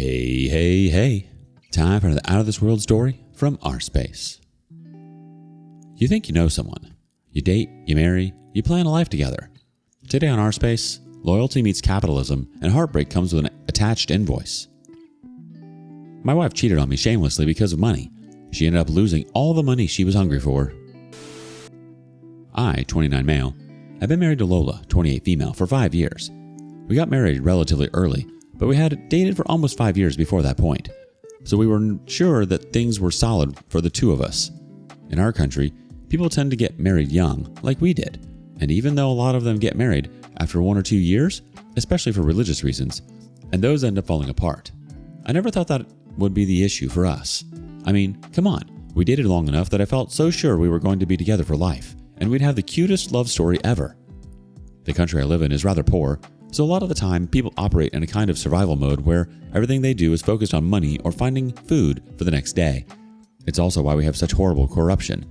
Hey, hey, hey. Time for another Out of This World story from rSpace. You think you know someone. You date, you marry, you plan a life together. Today on rSpace, loyalty meets capitalism and heartbreak comes with an attached invoice. My wife cheated on me shamelessly because of money. She ended up losing all the money she was hungry for. I, 29 male, have been married to Lola, 28 female, for 5 years. We got married relatively early, but we had dated for almost 5 years before that point. So we were sure that things were solid for the two of us. In our country, people tend to get married young, like we did. And even though a lot of them get married after 1 or 2 years, especially for religious reasons, and those end up falling apart. I never thought that would be the issue for us. I mean, come on, we dated long enough that I felt so sure we were going to be together for life, and we'd have the cutest love story ever. The country I live in is rather poor, so a lot of the time people operate in a kind of survival mode where everything they do is focused on money or finding food for the next day. It's also why we have such horrible corruption.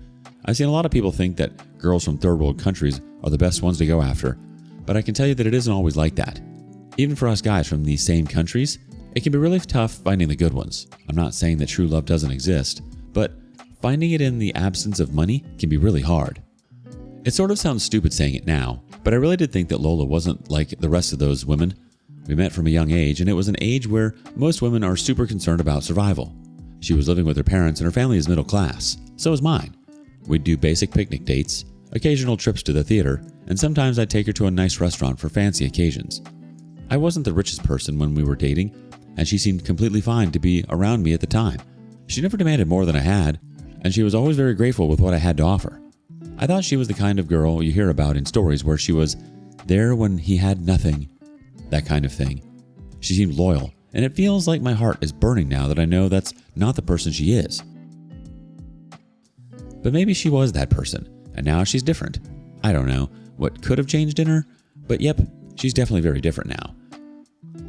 I've seen a lot of people think that girls from third world countries are the best ones to go after, but I can tell you that it isn't always like that. Even for us guys from these same countries, it can be really tough finding the good ones. I'm not saying that true love doesn't exist, but finding it in the absence of money can be really hard. It sort of sounds stupid saying it now, but I really did think that Lola wasn't like the rest of those women. We met from a young age, and it was an age where most women are super concerned about survival. She was living with her parents, and her family is middle class. So is mine. We'd do basic picnic dates, occasional trips to the theater, and sometimes I'd take her to a nice restaurant for fancy occasions. I wasn't the richest person when we were dating, and she seemed completely fine to be around me at the time. She never demanded more than I had, and she was always very grateful with what I had to offer. I thought she was the kind of girl you hear about in stories where she was there when he had nothing. That kind of thing. She seemed loyal, and it feels like my heart is burning now that I know that's not the person she is. But maybe she was that person, and now she's different. I don't know what could have changed in her, but yep, she's definitely very different now.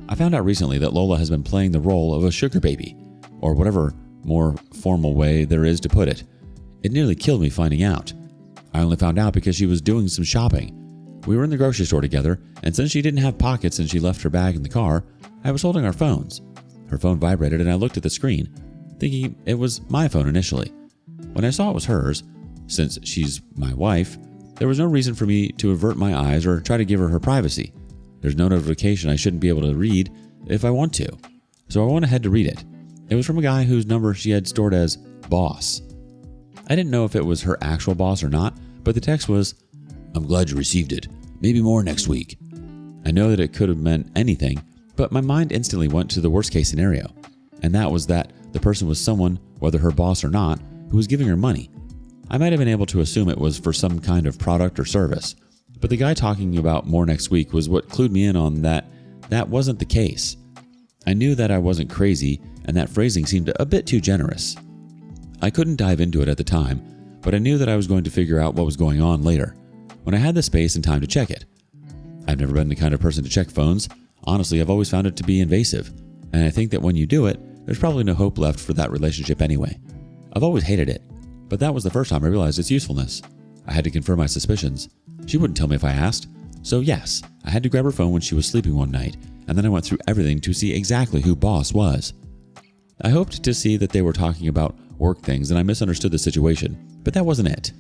I found out recently that Lola has been playing the role of a sugar baby, or whatever more formal way there is to put it. It nearly killed me finding out. I only found out because she was doing some shopping. We were in the grocery store together, and since she didn't have pockets and she left her bag in the car, I was holding our phones. Her phone vibrated and I looked at the screen, thinking it was my phone initially. When I saw it was hers, since she's my wife, there was no reason for me to avert my eyes or try to give her privacy. There's no notification I shouldn't be able to read if I want to. So I went ahead to read it. It was from a guy whose number she had stored as boss. I didn't know if it was her actual boss or not, but the text was, "I'm glad you received it. Maybe more next week." I know that it could have meant anything, but my mind instantly went to the worst case scenario, and that was that the person was someone, whether her boss or not, who was giving her money. I might have been able to assume it was for some kind of product or service, but the guy talking about more next week was what clued me in on that wasn't the case. I knew that I wasn't crazy, and that phrasing seemed a bit too generous. I couldn't dive into it at the time, but I knew that I was going to figure out what was going on later, when I had the space and time to check it. I've never been the kind of person to check phones. Honestly, I've always found it to be invasive, and I think that when you do it, there's probably no hope left for that relationship anyway. I've always hated it, but that was the first time I realized its usefulness. I had to confirm my suspicions. She wouldn't tell me if I asked, so yes, I had to grab her phone when she was sleeping one night, and then I went through everything to see exactly who boss was. I hoped to see that they were talking about work things and I misunderstood the situation, but that wasn't it.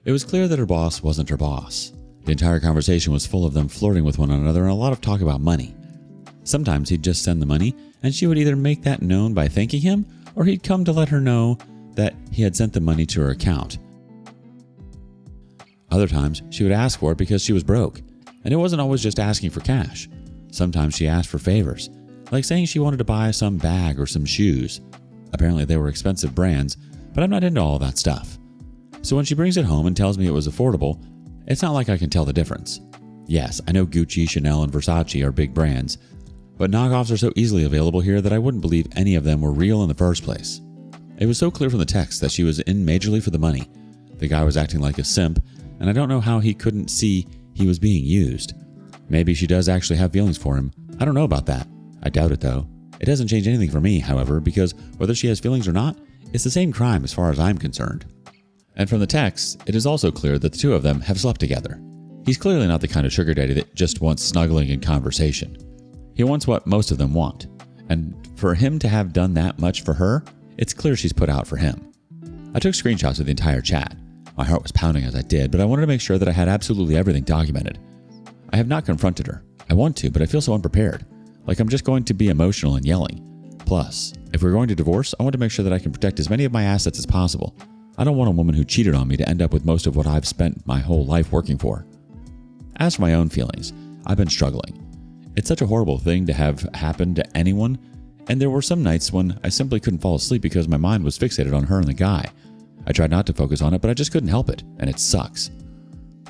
It was clear that her boss wasn't her boss. The entire conversation was full of them flirting with one another and a lot of talk about money. Sometimes he'd just send the money and she would either make that known by thanking him or he'd come to let her know that he had sent the money to her account. Other times she would ask for it because she was broke, and it wasn't always just asking for cash. Sometimes she asked for favors, like saying she wanted to buy some bag or some shoes. Apparently they were expensive brands, but I'm not into all that stuff. So when she brings it home and tells me it was affordable, it's not like I can tell the difference. Yes, I know Gucci, Chanel, and Versace are big brands, but knockoffs are so easily available here that I wouldn't believe any of them were real in the first place. It was so clear from the text that she was in majorly for the money. The guy was acting like a simp, and I don't know how he couldn't see he was being used. Maybe she does actually have feelings for him. I don't know about that. I doubt it though. It doesn't change anything for me, however, because whether she has feelings or not, it's the same crime as far as I'm concerned. And from the text, it is also clear that the two of them have slept together. He's clearly not the kind of sugar daddy that just wants snuggling and conversation. He wants what most of them want. And For him to have done that much for her, it's clear she's put out for him. I took screenshots of the entire chat. My heart was pounding as I did, but I wanted to make sure that I had absolutely everything documented. I have not confronted her. I want to, but I feel so unprepared. Like I'm just going to be emotional and yelling. Plus, if we're going to divorce, I want to make sure that I can protect as many of my assets as possible. I don't want a woman who cheated on me to end up with most of what I've spent my whole life working for. As for my own feelings, I've been struggling. It's such a horrible thing to have happen to anyone, and there were some nights when I simply couldn't fall asleep because my mind was fixated on her and the guy. I tried not to focus on it, but I just couldn't help it, and it sucks.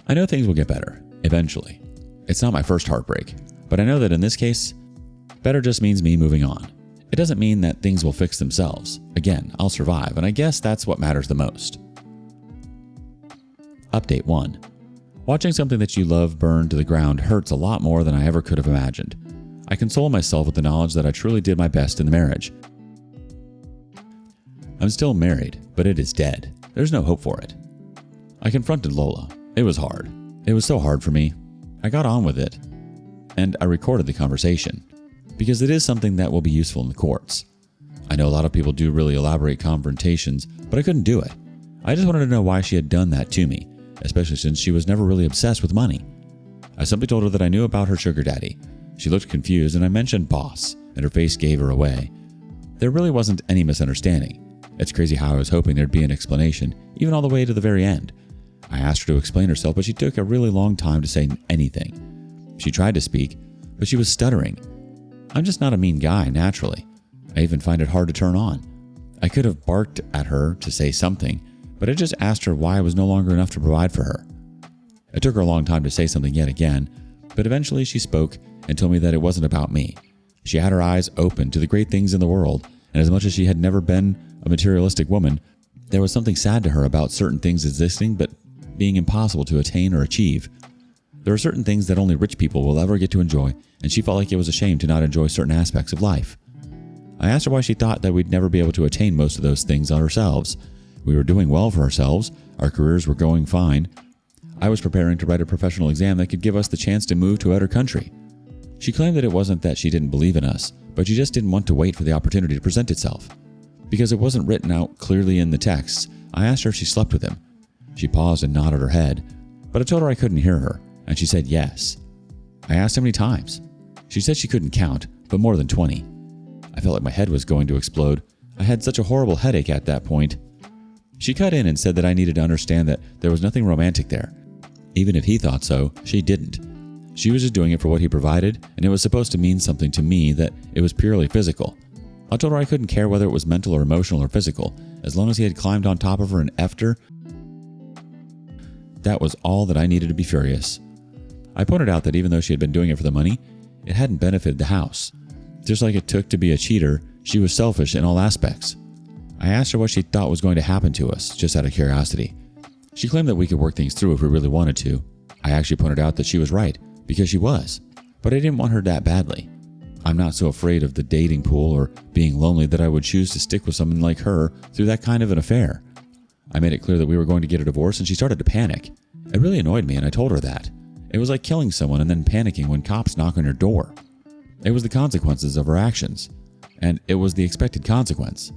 I know things will get better, eventually. It's not my first heartbreak, but I know that in this case, better just means me moving on. It doesn't mean that things will fix themselves. Again, I'll survive, and I guess that's what matters the most. Update 1. Watching something that you love burn to the ground hurts a lot more than I ever could have imagined. I console myself with the knowledge that I truly did my best in the marriage. I'm still married, but it is dead. There's no hope for it. I confronted Lola. It was hard. It was so hard for me. I got on with it, and I recorded the conversation, because it is something that will be useful in the courts. I know a lot of people do really elaborate confrontations, but I couldn't do it. I just wanted to know why she had done that to me, especially since she was never really obsessed with money. I simply told her that I knew about her sugar daddy. She looked confused, and I mentioned boss, and her face gave her away. There really wasn't any misunderstanding. It's crazy how I was hoping there'd be an explanation, even all the way to the very end. I asked her to explain herself, but she took a really long time to say anything. She tried to speak, but she was stuttering. I'm just not a mean guy, naturally. I even find it hard to turn on. I could have barked at her to say something, but I just asked her why I was no longer enough to provide for her. It took her a long time to say something yet again, but eventually she spoke and told me that it wasn't about me. She had her eyes open to the great things in the world, and as much as she had never been a materialistic woman, there was something sad to her about certain things existing but being impossible to attain or achieve. There are certain things that only rich people will ever get to enjoy, and she felt like it was a shame to not enjoy certain aspects of life. I asked her why she thought that we'd never be able to attain most of those things ourselves. We were doing well for ourselves, our careers were going fine. I was preparing to write a professional exam that could give us the chance to move to a better country. She claimed that it wasn't that she didn't believe in us, but she just didn't want to wait for the opportunity to present itself. Because it wasn't written out clearly in the texts, I asked her if she slept with him. She paused and nodded her head, but I told her I couldn't hear her, and she said yes. I asked how many times. She said she couldn't count, but more than 20. I felt like my head was going to explode. I had such a horrible headache at that point. She cut in and said that I needed to understand that there was nothing romantic there. Even if he thought so, she didn't. She was just doing it for what he provided, and it was supposed to mean something to me that it was purely physical. I told her I couldn't care whether it was mental or emotional or physical, as long as he had climbed on top of her and effed her. That was all that I needed to be furious. I pointed out that even though she had been doing it for the money, it hadn't benefited the house. Just like it took to be a cheater, she was selfish in all aspects. I asked her what she thought was going to happen to us, just out of curiosity. She claimed that we could work things through if we really wanted to. I actually pointed out that she was right, because she was, but I didn't want her that badly. I'm not so afraid of the dating pool or being lonely that I would choose to stick with someone like her through that kind of an affair. I made it clear that we were going to get a divorce, and she started to panic. It really annoyed me, and I told her that. It was like killing someone and then panicking when cops knock on your door. It was the consequences of her actions, and it was the expected consequence.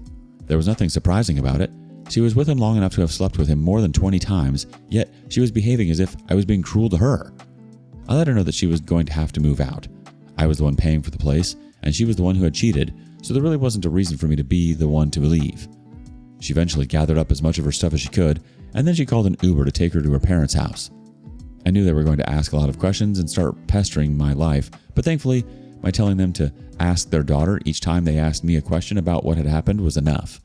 There was nothing surprising about it. She was with him long enough to have slept with him more than 20 times, yet she was behaving as if I was being cruel to her. I let her know that she was going to have to move out. I was the one paying for the place, and she was the one who had cheated, so there really wasn't a reason for me to be the one to leave. She eventually gathered up as much of her stuff as she could, and then she called an Uber to take her to her parents' house. I knew they were going to ask a lot of questions and start pestering my life, but thankfully, my telling them to ask their daughter each time they asked me a question about what had happened was enough.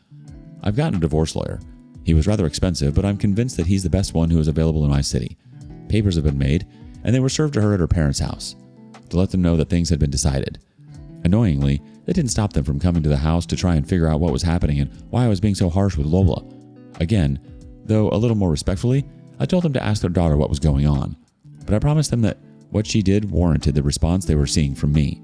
I've gotten a divorce lawyer. He was rather expensive, but I'm convinced that he's the best one who is available in my city. Papers have been made, and they were served to her at her parents' house to let them know that things had been decided. Annoyingly, that didn't stop them from coming to the house to try and figure out what was happening and why I was being so harsh with Lola. Again, though a little more respectfully, I told them to ask their daughter what was going on, but I promised them that what she did warranted the response they were seeing from me.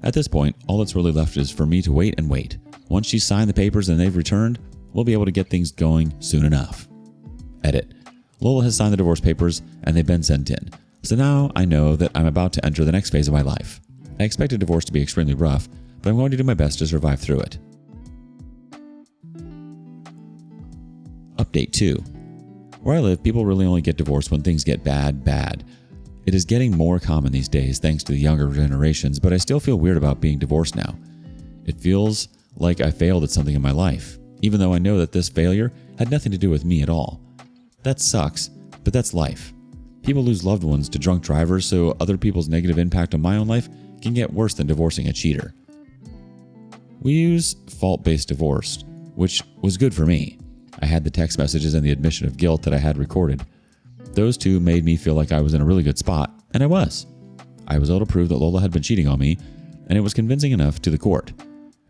At this point, all that's really left is for me to wait and wait. Once she's signed the papers and they've returned, we'll be able to get things going soon enough. Edit. Lola has signed the divorce papers and they've been sent in. So now I know that I'm about to enter the next phase of my life. I expected divorce to be extremely rough, but I'm going to do my best to survive through it. Update 2. Where I live, people really only get divorced when things get bad. It is getting more common these days thanks to the younger generations, but I still feel weird about being divorced now. It feels like I failed at something in my life, even though I know that this failure had nothing to do with me at all. That sucks, but that's life. People lose loved ones to drunk drivers, so other people's negative impact on my own life can get worse than divorcing a cheater. We use fault-based divorce, which was good for me. I had the text messages and the admission of guilt that I had recorded. Those two made me feel like I was in a really good spot, and I was. I was able to prove that Lola had been cheating on me, and it was convincing enough to the court.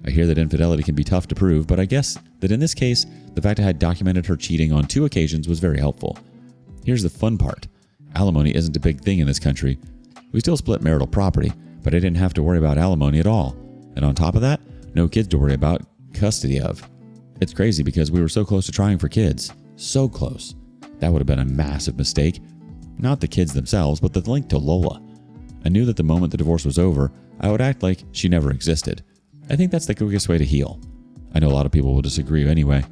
I hear that infidelity can be tough to prove, but I guess that in this case, the fact I had documented her cheating on 2 occasions was very helpful. Here's the fun part. Alimony isn't a big thing in this country. We still split marital property, but I didn't have to worry about alimony at all. And on top of that, no kids to worry about custody of. It's crazy because we were so close to trying for kids. So close. That would have been a massive mistake. Not the kids themselves, but the link to Lola. I knew that the moment the divorce was over, I would act like she never existed. I think that's the quickest way to heal. I know a lot of people will disagree anyway.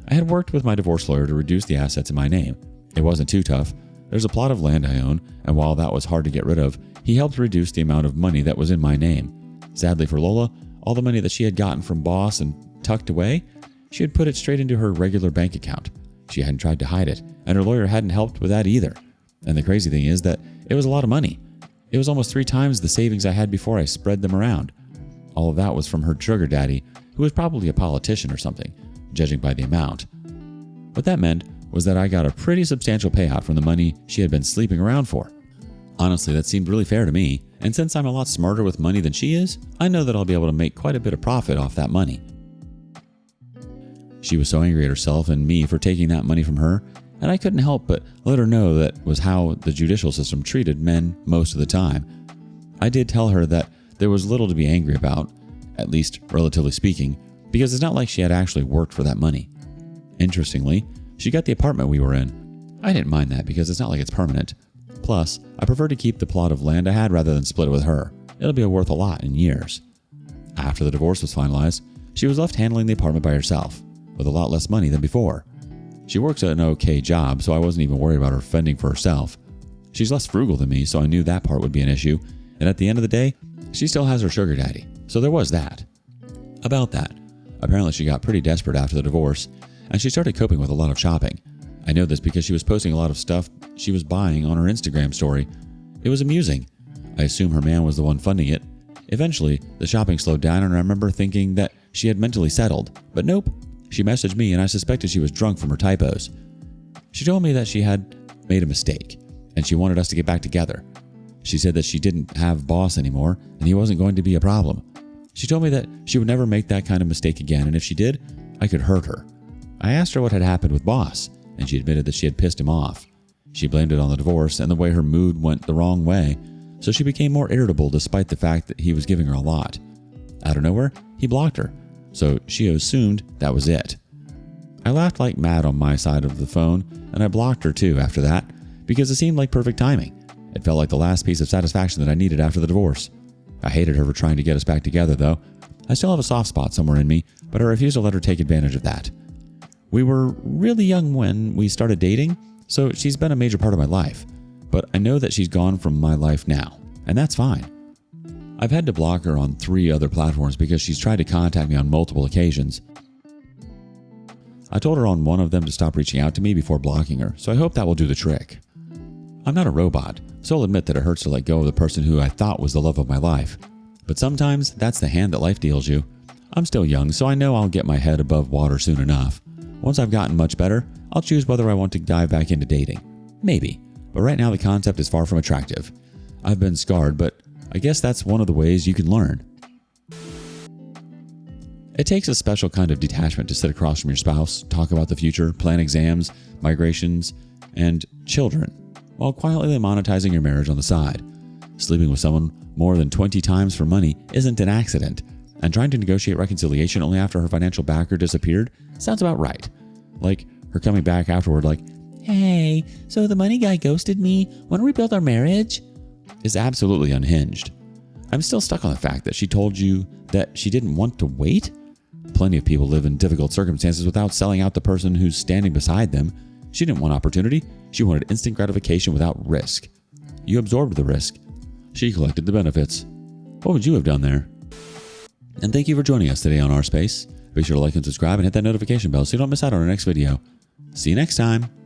I had worked with my divorce lawyer to reduce the assets in my name. It wasn't too tough. There's a plot of land I own, and while that was hard to get rid of, he helped reduce the amount of money that was in my name. Sadly for Lola, all the money that she had gotten from boss and tucked away, she had put it straight into her regular bank account. She hadn't tried to hide it, and her lawyer hadn't helped with that either. And the crazy thing is that it was a lot of money. It was almost 3 times the savings I had before I spread them around. All of that was from her sugar daddy, who was probably a politician or something, judging by the amount. What that meant was that I got a pretty substantial payout from the money she had been sleeping around for. Honestly, that seemed really fair to me, and since I'm a lot smarter with money than she is, I know that I'll be able to make quite a bit of profit off that money. She was so angry at herself and me for taking that money from her, and I couldn't help but let her know that was how the judicial system treated men most of the time. I did tell her that there was little to be angry about, at least relatively speaking, because it's not like she had actually worked for that money. Interestingly, she got the apartment we were in. I didn't mind that because it's not like it's permanent. Plus, I prefer to keep the plot of land I had rather than split it with her. It'll be worth a lot in years. After the divorce was finalized, she was left handling the apartment by herself, with a lot less money than before. She works at an okay job, so I wasn't even worried about her fending for herself. She's less frugal than me, so I knew that part would be an issue, and at the end of the day, she still has her sugar daddy, so there was that. About that, apparently she got pretty desperate after the divorce, and she started coping with a lot of shopping. I know this because she was posting a lot of stuff she was buying on her Instagram story. It was amusing. I assume her man was the one funding it. Eventually, the shopping slowed down, and I remember thinking that she had mentally settled, but nope. She messaged me, and I suspected she was drunk from her typos. She told me that she had made a mistake, and she wanted us to get back together. She said that she didn't have boss anymore, and he wasn't going to be a problem. She told me that she would never make that kind of mistake again, and if she did, I could hurt her. I asked her what had happened with boss, and she admitted that she had pissed him off. She blamed it on the divorce and the way her mood went the wrong way, so she became more irritable despite the fact that he was giving her a lot. Out of nowhere, he blocked her, so she assumed that was it. I laughed like mad on my side of the phone, and I blocked her too after that, because it seemed like perfect timing. It felt like the last piece of satisfaction that I needed after the divorce. I hated her for trying to get us back together, though. I still have a soft spot somewhere in me, but I refused to let her take advantage of that. We were really young when we started dating, so she's been a major part of my life, but I know that she's gone from my life now, and that's fine. I've had to block her on 3 other platforms because she's tried to contact me on multiple occasions. I told her on one of them to stop reaching out to me before blocking her, so I hope that will do the trick. I'm not a robot, so I'll admit that it hurts to let go of the person who I thought was the love of my life. But sometimes that's the hand that life deals you. I'm still young, so I know I'll get my head above water soon enough. Once I've gotten much better, I'll choose whether I want to dive back into dating. Maybe, but right now the concept is far from attractive. I've been scarred, but I guess that's one of the ways you can learn. It takes a special kind of detachment to sit across from your spouse, talk about the future, plan exams, migrations, and children, while quietly monetizing your marriage on the side. Sleeping with someone more than 20 times for money isn't an accident, and trying to negotiate reconciliation only after her financial backer disappeared sounds about right. Like her coming back afterward like, "Hey, so the money guy ghosted me. Want to rebuild our marriage?" is absolutely unhinged. I'm still stuck on the fact that she told you that she didn't want to wait. Plenty of people live in difficult circumstances without selling out the person who's standing beside them. She didn't want opportunity. She wanted instant gratification without risk. You absorbed the risk. She collected the benefits. What would you have done there? And thank you for joining us today on rSpace. Be sure to like and subscribe and hit that notification bell so you don't miss out on our next video. See you next time.